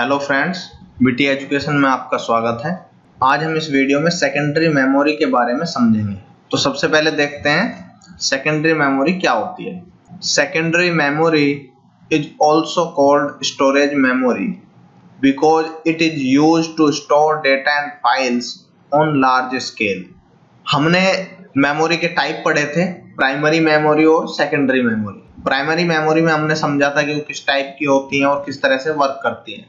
Hello friends, BT education में आपका स्वागत है। आज हम इस वीडियो में सेकेंडरी मेमोरी के बारे में समझेंगे। तो सबसे पहले देखते हैं सेकेंडरी मेमोरी क्या होती है। Secondary memory is also called storage memory because it is used to store data and files on large scale. हमने मेमोरी के टाइप पढ़े थे, प्राइमरी मेमोरी और सेकेंडरी मेमोरी। प्राइमरी मेमोरी में हमने समझा था कि वो किस टाइप की होती हैं और किस तरह से वर्क करती हैं।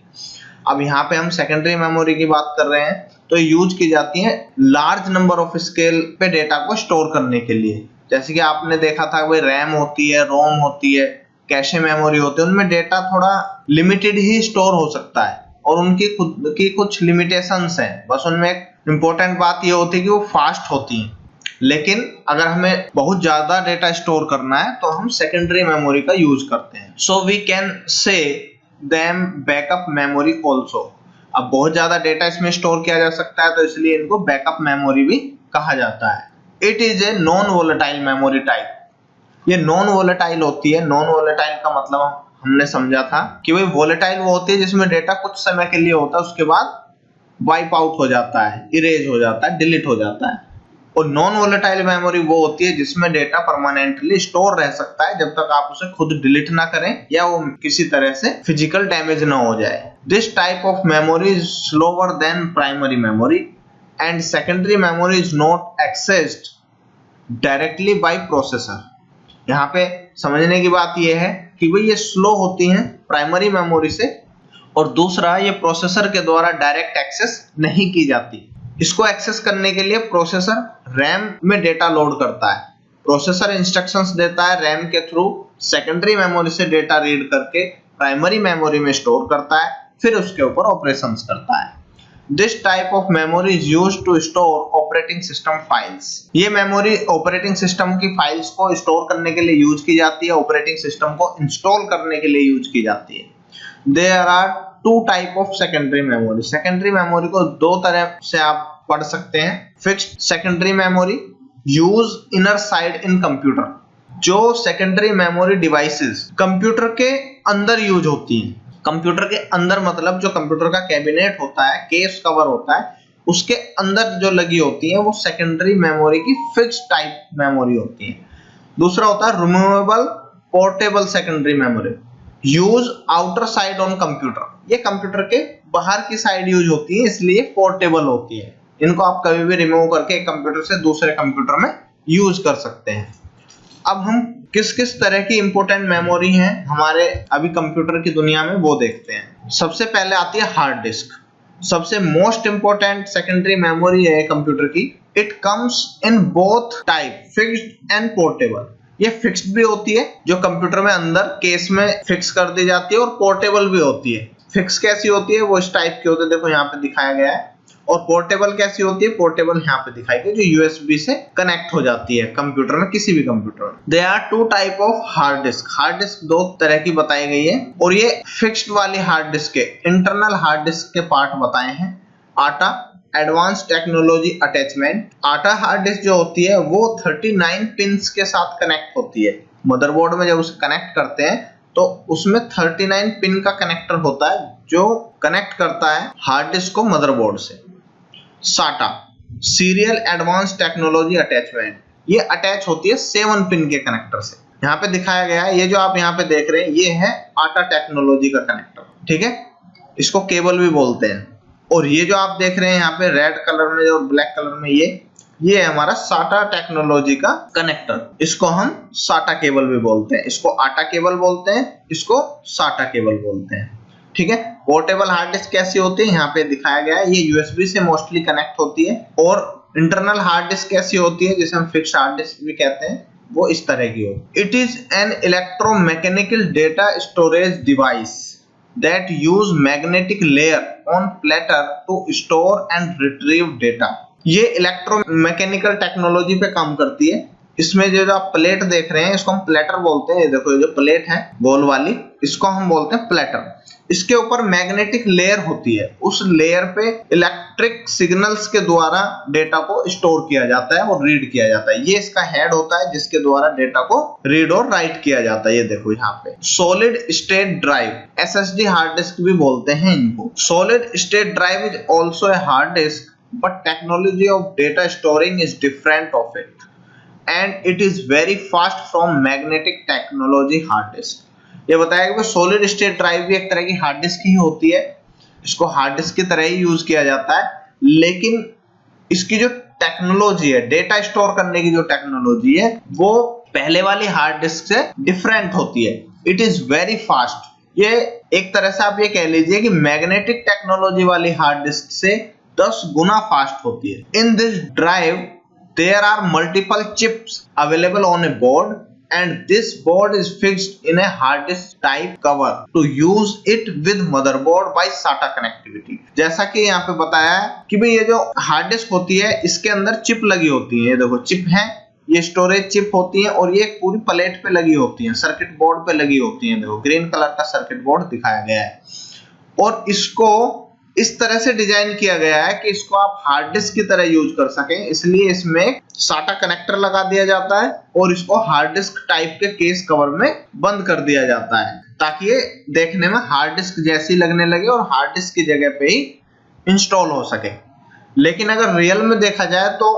अब यहाँ पे हम सेकेंडरी मेमोरी की बात कर रहे हैं, तो यूज की जाती है लार्ज नंबर ऑफ स्केल पे डेटा को स्टोर करने के लिए। जैसे कि आपने देखा था कोई रैम होती है, रोम होती है, कैशे मेमोरी होती है, उनमें डेटा थोड़ा लिमिटेड ही स्टोर हो सकता है और उनकी खुद की कुछ लिमिटेशंस हैं। बस उनमें एक इम्पोर्टेंट बात ये होती है कि वो फास्ट होती हैं, लेकिन अगर हमें बहुत ज्यादा डेटा स्टोर करना है तो हम सेकेंडरी मेमोरी का यूज करते हैं। So we can say them backup memory also. अब बहुत ज्यादा डेटा इसमें स्टोर किया जा सकता है तो इसलिए इनको बैकअप मेमोरी भी कहा जाता है। It is a non volatile memory type. ये नॉन वोलेटाइल होती है। नॉन वोलेटाइल का मतलब हमने समझा था कि वही वोलेटाइल वो होती है जिसमें डेटा कुछ समय के लिए होता है, उसके बाद वाइप आउट हो जाता है, इरेज हो जाता है, डिलीट हो जाता है। और नॉन वोलेटाइल मेमोरी वो होती है जिसमें डेटा परमानेंटली स्टोर रह सकता है जब तक आप उसे खुद डिलीट ना करें या वो किसी तरह से फिजिकल डैमेज ना हो जाए। This type of memory is slower than primary memory and secondary memory is not accessed directly by processor. यहाँ पे समझने की बात यह है कि भाई ये स्लो होती हैं प्राइमरी मेमोरी से, और दूसरा ये प्रोसेसर के द्वारा डायरेक्ट एक्सेस नहीं की जाती। इसको एक्सेस करने के लिए प्रोसेसर रैम में डेटा लोड करता है। प्रोसेसर इंस्ट्रक्शंस देता है रैम के थ्रू, सेकेंडरी मेमोरी से डेटा रीड करके प्राइमरी मेमोरी में स्टोर करता है, फिर उसके ऊपर ऑपरेशंस करता है। This type of memory is used to store operating system files. ये मेमोरी ऑपरेटिंग सिस्टम की फाइल्स को स्टोर करने के लिए यूज की जाती है, ऑपरेटिंग सिस्टम को इंस्टॉल करने के लिए यूज की जाती है। There are two type of secondary memory. Secondary memory को दो तरह से आप पढ़ सकते हैं। Fixed secondary memory use inner side in computer. जो सेकेंडरी मेमोरी डिवाइसेस कंप्यूटर के अंदर यूज होती हैं। कंप्यूटर के अंदर मतलब जो कंप्यूटर का कैबिनेट होता है, केस कवर होता है, उसके अंदर जो लगी होती है वो सेकेंडरी मेमोरी की फिक्स्ड टाइप मेमोरी होती है। दूसरा होता है removable portable secondary memory use outer side on computer. ये कंप्यूटर के बाहर की साइड यूज होती है, इसलिए पोर्टेबल होती है। इनको आप कभी भी रिमूव करके एक कंप्यूटर से दूसरे कंप्यूटर में यूज कर सकते हैं। अब हम किस किस तरह की इंपॉर्टेंट मेमोरी हैं हमारे अभी कंप्यूटर की दुनिया में वो देखते हैं। सबसे पहले आती है हार्ड डिस्क। सबसे मोस्ट इंपॉर्टेंट सेकेंडरी मेमोरी है कंप्यूटर की। It comes in both type, fixed and portable. ये फिक्स्ड भी होती है जो कंप्यूटर में अंदर केस में फिक्स कर दी जाती है, और पोर्टेबल भी होती है। फिक्स कैसी होती है वो इस टाइप की होती है, देखो यहाँ पे दिखाया गया है। और पोर्टेबल कैसी होती है, पोर्टेबल यहाँ पे दिखाई गई जो यूएसबी से कनेक्ट हो जाती है कंप्यूटर में, किसी भी कंप्यूटर में। There are two type of hard disk. Hard disk दो तरह की बताई गई है, और ये फिक्स्ड वाली हार्ड डिस्क के इंटरनल हार्ड डिस्क के पार्ट बताए हैं। आटा एडवांस टेक्नोलॉजी अटैचमेंट। आटा हार्ड डिस्क जो होती है वो 39 पिंस के साथ कनेक्ट होती है। मदरबोर्ड में जब उसे कनेक्ट करते हैं तो उसमें 39 पिन का कनेक्टर होता है जो कनेक्ट करता है हार्ड डिस्क को मदरबोर्ड से। साटा सीरियल एडवांस टेक्नोलॉजी अटैचमेंट। ये अटैच होती है 7 पिन के कनेक्टर से। यहाँ पे दिखाया गया है, ये जो आप यहाँ पे देख रहे हैं ये है आटा टेक्नोलॉजी का कनेक्टर, ठीक है। इसको केबल भी बोलते हैं। और ये जो आप देख रहे हैं यहाँ पे रेड कलर में और ब्लैक कलर में, ये है हमारा साटा टेक्नोलॉजी का कनेक्टर। इसको हम साटा केबल भी बोलते हैं। इसको आटा केबल बोलते हैं, इसको साटा केबल बोलते हैं, ठीक है। पोर्टेबल हार्ड डिस्क कैसी होती है यहाँ पे दिखाया गया है। ये यूएसबी से मोस्टली कनेक्ट होती है। और इंटरनल हार्ड डिस्क कैसी होती है, जिसे हम फिक्स्ड हार्ड डिस्क भी कहते हैं, वो इस तरह की होती है। It is an electromechanical data storage device that use magnetic layer on platter to store and retrieve data। ये इलेक्ट्रोमैकेनिकल टेक्नोलॉजी पे काम करती है। इसमें जो आप प्लेट देख रहे हैं इसको हम प्लेटर बोलते हैं। देखो ये जो प्लेट है गोल वाली, इसको हम बोलते हैं प्लेटर। इसके ऊपर मैग्नेटिक लेयर होती है, उस लेयर पे इलेक्ट्रिक सिग्नल्स के द्वारा डेटा को स्टोर किया जाता है और रीड किया जाता है। ये इसका हेड होता है जिसके द्वारा डेटा को रीड और राइट किया जाता है। ये देखो यहाँ पे solid state drive, SSD hard disk भी बोलते हैं इनको। Solid state drive is also a hard disc but technology of data storing is different of it and it is very fast from magnetic technology hard disk। ये बताया कि solid state drive भी एक तरह की हार्ड डिस्क ही होती है, इसको हार्ड डिस्क की तरह ही यूज किया जाता है, लेकिन इसकी जो टेक्नोलॉजी है, डेटा स्टोर करने की जो टेक्नोलॉजी है, वो पहले वाली हार्ड डिस्क से डिफरेंट होती है। It is very fast. ये एक तरह से आप ये कह लीजिए कि मैग्नेटिक टेक्नोलॉजी वाली हार्ड डिस्क से 10 गुना फास्ट होती है। In this drive there are multiple chips available on a board and this board is fixed in a hard disk type cover to use it with motherboard by SATA connectivity. जैसा कि यहाँ पे बताया है कि भाई ये जो हार्ड डिस्क होती है इसके अंदर चिप लगी होती है। ये देखो चिप है, ये स्टोरेज चिप होती है और ये पूरी प्लेट पे लगी होती है, सर्किट बोर्ड पे लगी होती है। देखो ग्रीन कलर का सर्किट बोर्ड दिखाया गया है और इसको इस तरह से डिजाइन किया गया है कि इसको आप हार्ड डिस्क की तरह यूज कर सकें, इसलिए इसमें SATA कनेक्टर लगा दिया जाता है और इसको हार्ड डिस्क टाइप के केस कवर में बंद कर दिया जाता है ताकि ये देखने में हार्ड डिस्क जैसी लगने लगे और हार्ड डिस्क की जगह पे ही इंस्टॉल हो सके। लेकिन अगर रियल में देखा जाए तो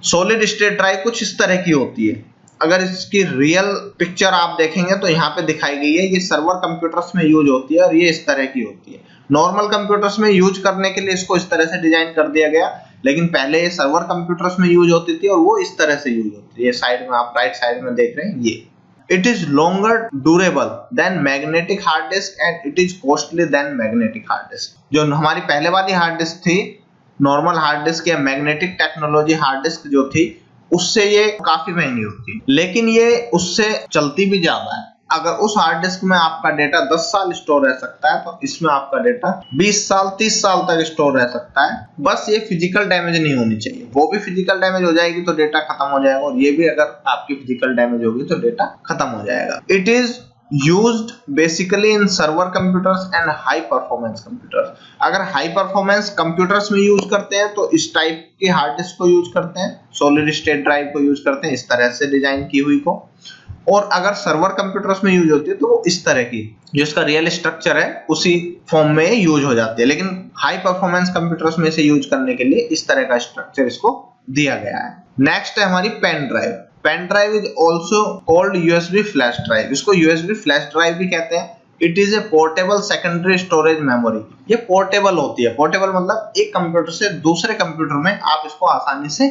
सॉलिड स्टेट ड्राइव कुछ इस तरह की होती है। अगर इसकी रियल पिक्चर आप देखेंगे तो यहाँ पे दिखाई गई है, ये सर्वर कंप्यूटर्स में यूज होती है और ये इस तरह की होती है। नॉर्मल कंप्यूटर्स में यूज करने के लिए इसको इस तरह से डिजाइन कर दिया गया, लेकिन पहले ये सर्वर कंप्यूटर्स में यूज होती थी और वो इस तरह से यूज होती है। ये साइड में आप राइट साइड में देख रहे हैं ये। It is longer durable than magnetic hard disk and it is costly than magnetic hard disk. जो हमारी पहले वाली हार्ड डिस्क थी, नॉर्मल हार्ड डिस्क या मैग्नेटिक टेक्नोलॉजी हार्ड डिस्क जो थी, उससे ये काफी महंगी होती है, लेकिन ये उससे चलती भी ज्यादा है। अगर उस हार्ड डिस्क में आपका डेटा 10 साल स्टोर रह सकता है तो इसमें आपका डेटा 20 साल 30 साल तक स्टोर रह सकता है। बस ये फिजिकल डैमेज नहीं होनी चाहिए, वो भी फिजिकल डैमेज हो जाएगी तो डेटा खत्म हो जाएगा और ये भी अगर आपकी फिजिकल डैमेज होगी तो डेटा खत्म हो जाएगा। It is used basically in server computers and high performance computers। अगर हाई परफॉर्मेंस कंप्यूटर्स में यूज करते हैं तो इस टाइप की हार्ड डिस्क को यूज करते हैं, सॉलिड स्टेट ड्राइव को यूज करते हैं इस तरह से डिजाइन की हुई को। और अगर सर्वर कंप्यूटर्स में यूज होती है तो वो इस तरह की, जो इसका रियल स्ट्रक्चर है उसी फॉर्म में यूज हो जाती है। लेकिन हाई परफॉर्मेंस कंप्यूटर्स में से यूज करने के लिए इस तरह का स्ट्रक्चर इसको दिया गया है। नेक्स्ट है हमारी pen drive. Pen drive is also called USB flash drive. इसको USB फ्लैश ड्राइव भी कहते हैं। It is a portable secondary storage memory. ये पोर्टेबल होती है। पोर्टेबल मतलब एक कंप्यूटर से दूसरे कंप्यूटर में आप इसको आसानी से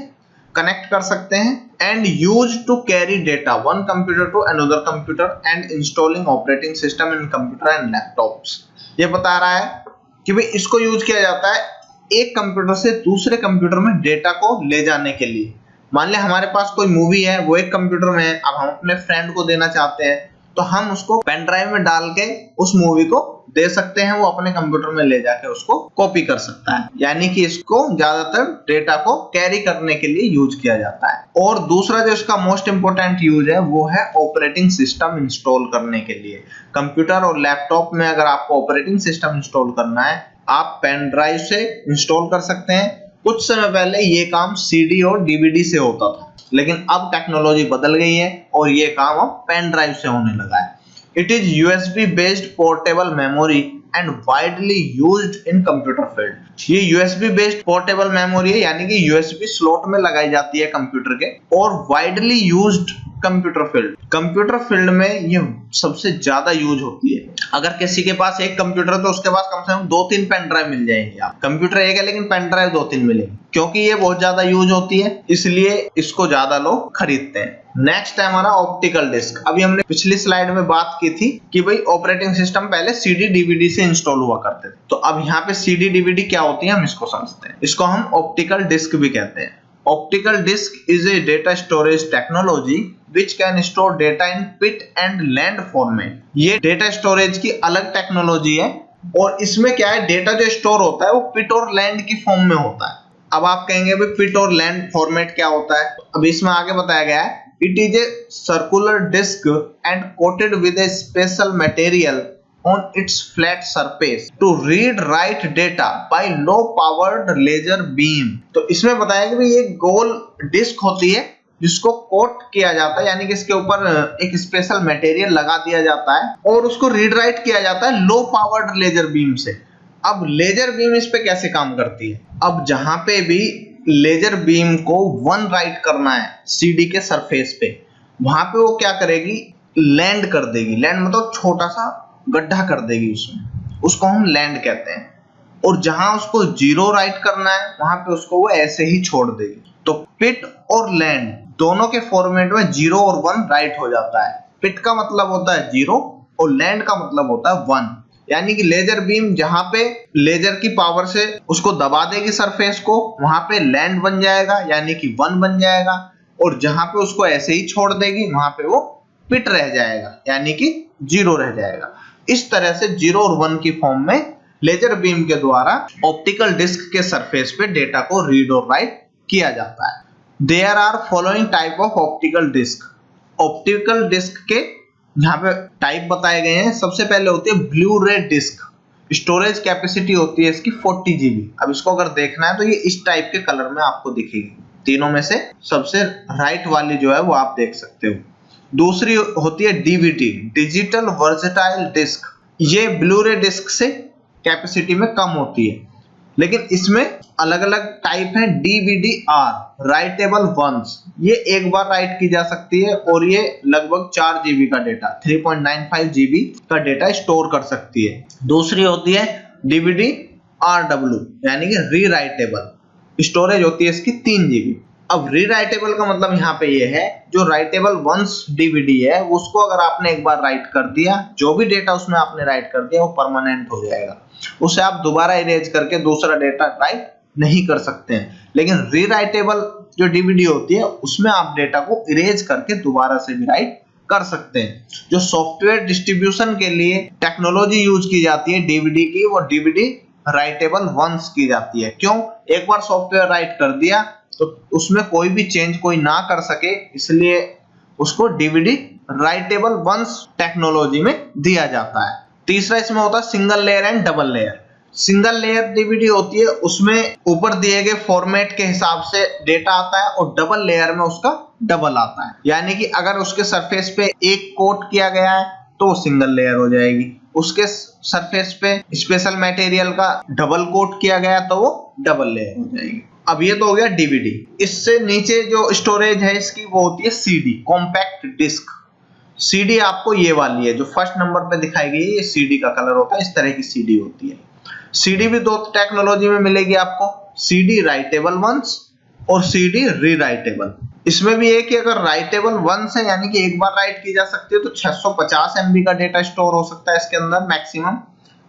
कनेक्ट कर सकते हैं and use to carry data one computer to another computer and installing operating system in computer and laptops. ये बता रहा है कि भाई इसको यूज किया जाता है एक कंप्यूटर से दूसरे कंप्यूटर में डेटा को ले जाने के लिए। मान ले हमारे पास कोई मूवी है, वो एक कंप्यूटर में है, अब हम अपने फ्रेंड को देना चाहते हैं तो हम उसको पेन ड्राइव में डाल के उस मूवी को दे सकते हैं, वो अपने कंप्यूटर में ले जाके उसको कॉपी कर सकता है। यानी कि इसको ज्यादातर डेटा को कैरी करने के लिए यूज किया जाता है। और दूसरा जो इसका मोस्ट इंपोर्टेंट यूज है वो है ऑपरेटिंग सिस्टम इंस्टॉल करने के लिए। कंप्यूटर और लैपटॉप में अगर आपको ऑपरेटिंग सिस्टम इंस्टॉल करना है, आप पेन ड्राइव से इंस्टॉल कर सकते हैं। कुछ समय पहले ये काम CD और DVD से होता था, लेकिन अब टेक्नोलॉजी बदल गई है और ये काम अब पेन ड्राइव से होने लगा है। It is USB based portable memory and widely used in computer field. ये USB बेस्ड पोर्टेबल मेमोरी है, यानी कि USB स्लॉट में लगाई जाती है कंप्यूटर के, और widely used computer field. Computer field में ये सबसे ज्यादा यूज होती है। अगर किसी के पास एक कंप्यूटर है तो उसके पास कम से कम 2-3 पेन ड्राइव मिल जाएंगे। आप कंप्यूटर एक है लेकिन पेन ड्राइव 2-3 मिलेंगे, क्योंकि ये बहुत ज्यादा यूज होती है, इसलिए इसको ज्यादा लोग खरीदते हैं। नेक्स्ट है हमारा ऑप्टिकल डिस्क। अभी हमने पिछली स्लाइड में बात की थी कि भाई ऑपरेटिंग सिस्टम पहले CD DVD से इंस्टॉल हुआ करते थे, तो अब यहाँ पे CD DVD क्या होती है हम इसको समझते हैं। इसको हम ऑप्टिकल डिस्क भी कहते हैं। Optical disc is a data storage technology which can store data in pit and land format। ये डेटा स्टोरेज की अलग टेक्नोलॉजी है और इसमें क्या है, डेटा जो स्टोर होता है वो पिट और लैंड की फॉर्म में होता है। अब आप कहेंगे भाई पिट और लैंड फॉर्मेट क्या होता है, अब इसमें आगे बताया गया है it is a circular disc and coated with a special material on its flat surface to read write data by low powered laser beam। तो इसमें बताया कि भाई एक गोल डिस्क होती है जिसको कोट किया जाता है, यानी कि इसके ऊपर एक स्पेशल मटेरियल लगा दिया जाता है और उसको रीड राइट किया जाता है लो पावर्ड लेजर बीम से। अब लेजर बीम इस पे कैसे काम करती है? अब जहां पे भी लेजर बीम को वन राइट करना है सीडी के सरफेस पे, वहां पे वो क्या करेगी, लैंड कर देगी। लैंड मतलब छोटा सा गड्ढा कर देगी उसमें, उसको हम लैंड कहते हैं। और जहां उसको जीरो राइट करना है वहां पे उसको वो ऐसे ही छोड़ देगी। तो पिट और लैंड दोनों के फॉर्मेट में 0 और 1 राइट हो जाता है। पिट का मतलब होता है 0 और लैंड का मतलब होता है 1। यानी कि लेजर बीम जहां पे लेजर की पावर से उसको दबा देगी सरफेस को, वहां पे लैंड बन जाएगा यानी कि 1 बन जाएगा, और जहां पे उसको ऐसे ही छोड़ देगी वहां पे वो पिट रह जाएगा यानी कि 0 रह जाएगा। इस तरह से 0 और 1 की फॉर्म में लेजर बीम के द्वारा ऑप्टिकल डिस्क के सरफेस पे डेटा को रीड और राइट किया जाता है। There are following type of optical disc। Optical disc के यहाँ पे टाइप बताए गए हैं। सबसे पहले होती है ब्लू रे डिस्क। स्टोरेज कैपेसिटी होती है इसकी 40 GB। अब इसको अगर देखना है तो ये इस टाइप के कलर में आपको दिखेगी। तीनों में से सबसे राइट वाली जो है वो आप देख सकते हो। दूसरी होती है डीवीडी, डिजिटल वर्सेटाइल डिस्क। ये ब्लू रे डिस्क से कैपेसिटी में कम होती है, लेकिन इसमें अलग अलग टाइप है। डीवीडी आर राइटेबल वंस, ये एक बार राइट की जा सकती है और ये लगभग 4 GB का डेटा 3.95 GB का डेटा स्टोर कर सकती है। दूसरी होती है डीवीडी आरडब्ल्यू यानी कि री राइटेबल, स्टोरेज होती है इसकी 3 GB। अब री राइटेबल का मतलब यहाँ पे ये है जो राइटेबल वंस डीवीडी है उसको अगर आपने एक बार राइट कर दिया, जो भी डेटा उसमें आपने राइट कर दिया वो परमानेंट हो जाएगा, उसे आप दोबारा इरेज करके दूसरा डेटा राइट नहीं कर सकते हैं। लेकिन री राइटेबल जो डीवीडी होती है उसमें आप डेटा को इरेज करके दोबारा से भी राइट कर सकते हैं। जो सॉफ्टवेयर डिस्ट्रीब्यूशन के लिए टेक्नोलॉजी यूज की जाती है डीवीडी की, वो डीवीडी राइटेबल वंस की जाती है। क्यों? एक बार सॉफ्टवेयर राइट कर दिया तो उसमें कोई भी चेंज कोई ना कर सके, इसलिए उसको डीवीडी राइटेबल वंस टेक्नोलॉजी में दिया जाता है। तीसरा इसमें होता है single layer and double layer. Single layer DVD होती है, उसमें ऊपर दिए गए फॉर्मेट के हिसाब से डेटा आता है और डबल लेयर में उसका डबल आता है। यानी कि अगर उसके सरफेस पे एक कोट किया गया है तो सिंगल लेयर हो जाएगी, उसके सरफेस पे स्पेशल मटेरियल का डबल कोट किया गया तो वो डबल लेयर हो जाएगी। अब ये तो हो गया डीवीडी। इससे नीचे जो स्टोरेज है इसकी वो होती है सीडी, कॉम्पैक्ट डिस्क। सीडी आपको ये वाली है जो फर्स्ट नंबर पे दिखाई गई है, ये सीडी का कलर होता है, इस तरह की सीडी होती है। सीडी भी 2 टेक्नोलॉजी में मिलेगी आपको, सीडी राइटेबल वंस और सीडी री राइटेबल। इसमें भी है कि अगर राइटेबल वंस है यानी कि एक बार राइट की जा सकती है तो 650 MB का डेटा स्टोर हो सकता है इसके अंदर मैक्सिमम,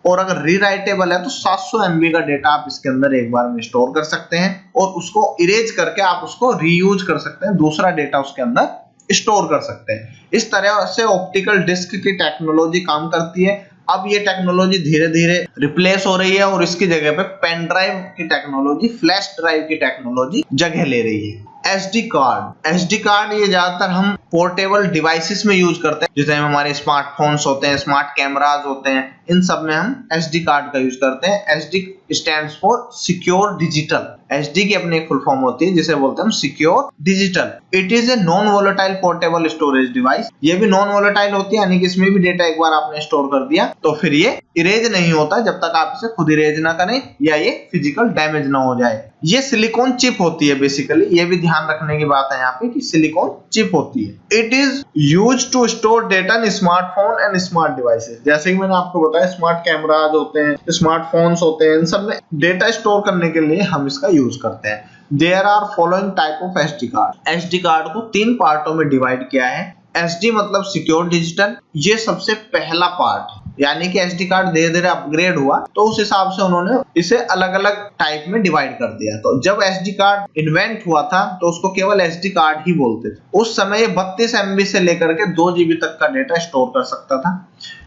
और अगर री राइटेबल है तो 700 MB का डेटा आप इसके अंदर एक बार में स्टोर कर सकते हैं और उसको इरेज करके आप उसको रीयूज कर सकते हैं, दूसरा डेटा उसके अंदर स्टोर कर सकते हैं। इस तरह से ऑप्टिकल डिस्क की टेक्नोलॉजी काम करती है। अब ये टेक्नोलॉजी धीरे धीरे रिप्लेस हो रही है और इसकी जगह पे पेन ड्राइव की टेक्नोलॉजी, फ्लैश ड्राइव की टेक्नोलॉजी जगह ले रही है। एसडी कार्ड ये ज्यादातर हम पोर्टेबल डिवाइसेस में यूज करते हैं, जैसे हमारे स्मार्टफोन्स होते हैं, स्मार्ट कैमरास होते हैं, इन सब में हम एसडी कार्ड का यूज करते हैं। SD stands for secure digital. SD की अपनी एक फुल फॉर्म होती है जिसे बोलते हैं secure digital. It is a non volatile portable storage device. ये भी नॉन वोलेटाइल होती है, यानी कि इसमें भी डेटा एक बार आपने स्टोर कर दिया तो फिर ये इरेज नहीं होता जब तक आप इसे खुद इरेज ना करें या ये फिजिकल डैमेज ना हो जाए। ये सिलिकॉन चिप होती है बेसिकली, ये भी ध्यान रखने की बात है यहाँ पे कि सिलिकॉन चिप होती है। It is used to store data in smartphone and smart devices. जैसे कि मैंने आपको बताया स्मार्ट कैमराज होते हैं, स्मार्टफोन्स होते हैं, इन सब में डेटा स्टोर करने के लिए हम इसका यूज करते हैं। There are following type of SD card. SD card को 3 पार्टों में डिवाइड किया है। एसडी मतलब सिक्योर डिजिटल, ये सबसे पहला पार्ट है, यानी कि एसडी कार्ड धीरे धीरे अपग्रेड हुआ तो उस हिसाब से उन्होंने इसे अलग अलग टाइप में डिवाइड कर दिया। तो जब एसडी कार्ड इन्वेंट हुआ था तो उसको केवल एसडी कार्ड ही बोलते थे। उस समय ये 32 MB से लेकर के 2 GB तक का डेटा स्टोर कर सकता था।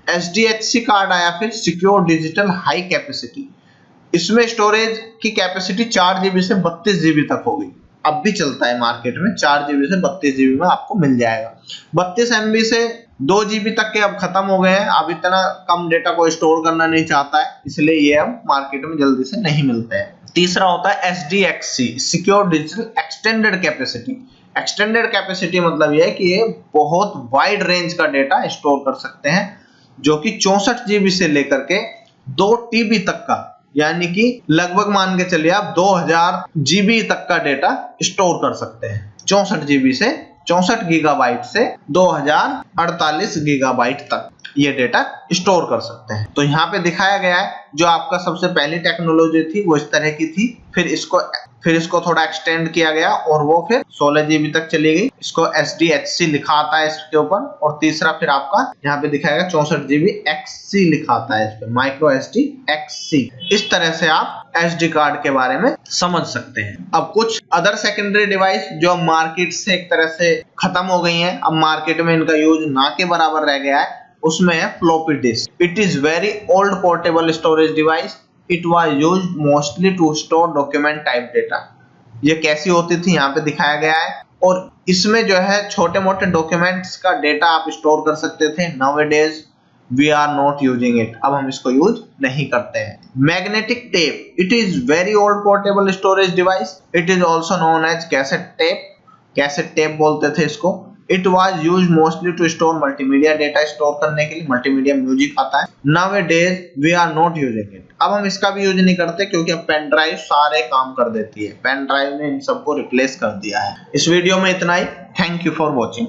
एसडीएचसी कार्ड आया फिर, सिक्योर डिजिटल हाई कैपेसिटी। इसमें स्टोरेज की कैपेसिटी 4 GB से 32 GB तक हो गई। अब भी चलता है मार्केट में, 4 GB से 32 GB में आपको मिल जाएगा। 32 MB से 2 GB तक के अब खत्म हो गए हैं, अब इतना कम डेटा को स्टोर करना नहीं चाहता है, इसलिए ये अब मार्केट में जल्दी से नहीं मिलते हैं। तीसरा होता है SDXC, secure digital extended capacity. Extended capacity मतलब ये है कि ये बहुत वाइड रेंज का डेटा स्टोर कर सकते हैं, जो कि 64 GB से लेकर के 2 TB तक का, यानी कि लगभग मान के चलिए आप 2000 GB तक का डेटा स्टोर कर सकते हैं। 64 GB से 64 गीगाबाइट से 2048 गीगाबाइट तक ये डेटा स्टोर कर सकते हैं। तो यहाँ पे दिखाया गया है, जो आपका सबसे पहली टेक्नोलॉजी थी वो इस तरह की थी, फिर इसको थोड़ा एक्सटेंड किया गया और वो फिर 16 GB तक चली गई। इसको SDHC लिखा आता है इसके ऊपर, और तीसरा फिर आपका यहाँ पे दिखाएगा 64 GB XC लिखा आता है इस पे, माइक्रो SD XC। इस तरह से आप SD कार्ड के बारे में समझ सकते हैं। अब कुछ अदर सेकेंडरी डिवाइस जो मार्केट से एक तरह से खत्म हो गई हैं, अब मार्केट में इनका यूज ना के बराबर रह गया है, उसमें है floppy disk. It is very old portable storage device. It was used mostly to store document type data. ये कैसी होती थी यहाँ पे दिखाया गया है, और इसमें जो है छोटे मोटे डॉक्यूमेंट्स का डेटा आप स्टोर कर सकते थे। Nowadays we are not using it, अब हम इसको यूज नहीं करते हैं। Magnetic tape, it is very old portable storage device. It is also known as cassette tape, cassette tape बोलते थे इसको। It was used mostly to store multimedia data, store करने के लिए मल्टीमीडिया म्यूजिक आता है। Nowadays we are not using it, अब हम इसका भी यूज नहीं करते, क्योंकि अब पेन ड्राइव सारे काम कर देती है। पेन ड्राइव ने इन सबको रिप्लेस कर दिया है। इस वीडियो में इतना ही। Thank you for watching.